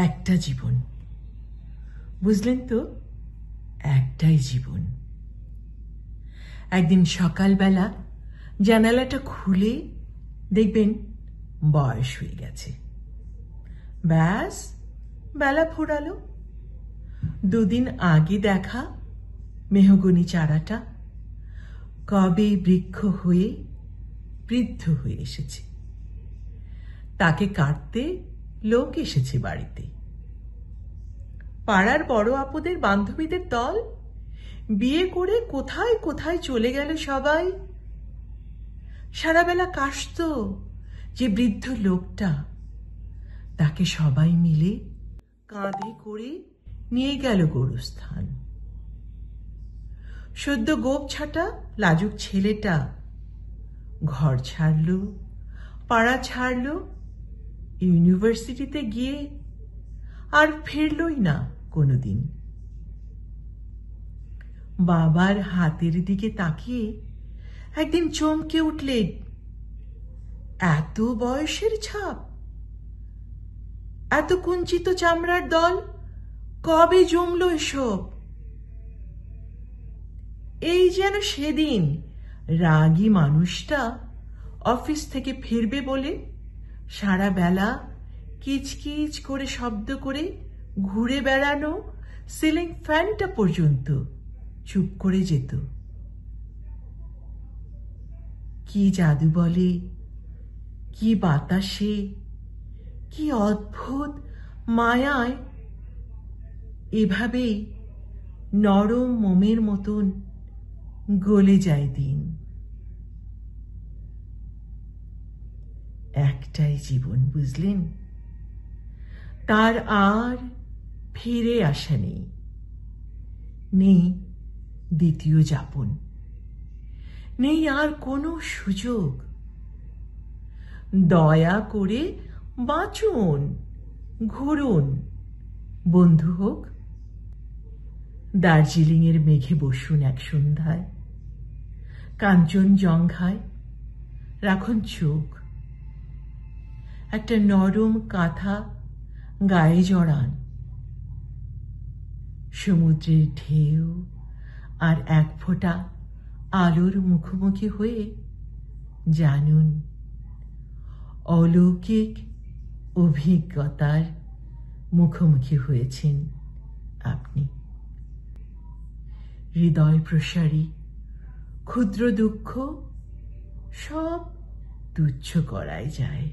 একটা জীবন, বুঝলেন তো? একটাই জীবন। একদিন সকালবেলা জানালাটা খুলে দেখবেন বয়স হয়ে গেছে। ব্যাস, বেলা ফুরালো। দুদিন আগে দেখা মেহগনি চারাটা কবে বৃক্ষ হয়ে বৃদ্ধ হয়ে এসেছে। তাকে কাটতে লোক এসেছে বাড়িতে। পাড়ার বড় আপুদের বান্ধবীদের দল বিয়ে করে কোথায় কোথায় চলে গেল সবাই। সারাবেলা কাশত যে বৃদ্ধ লোকটা, তাকে সবাই মিলে কাঁধে করে নিয়ে গেল গোরস্থান। সদ্য গোপ ছাটা লাজুক ছেলেটা ঘর ছাড়ল, পাড়া ছাড়ল, ইউনিভার্সিটিতে গিয়ে আর ফিরলই না কোনোদিন। বাবার হাতের দিকে তাকিয়ে একদিন চমকে উঠলেন, এত বয়সের ছাপ, এত কুঞ্চিত চামড়ার দল, কবে জমল এসব? এই যেন সেদিন রাগী মানুষটা অফিস থেকে ফিরবে বলে সারা বেলা কিচকিচ করে শব্দ করে ঘুরে বেড়ানো সিলিং ফ্যানটা পর্যন্ত চুপ করে যেত। কি জাদু বলে, কি বাতাসে, কি অদ্ভুত মায়ায় এভাবেই নরম মোমের মতন গলে যায় দিন। একটাই জীবন, বুঝলেন? তার আর ফিরে আসা নেই, নেই দ্বিতীয় যাপন, নেই আর কোনো সুযোগ। দয়া করে বাঁচুন, ঘুরুন, বন্ধু হোক। দার্জিলিং এর মেঘে বসুন এক সন্ধ্যায়, কাঞ্চনজঙ্ঘায় রাখুন চোখ, একটা নরম কাঁথা গায়ে জড়ান। সমুদ্রের ঢেউ আর এক ফোঁটা আলোর মুখোমুখি হয়ে জানুন অলৌকিক অভিজ্ঞতার মুখোমুখি হয়েছেন আপনি। হৃদয় প্রসারী ক্ষুদ্র দুঃখ সব তুচ্ছ করাই যায়।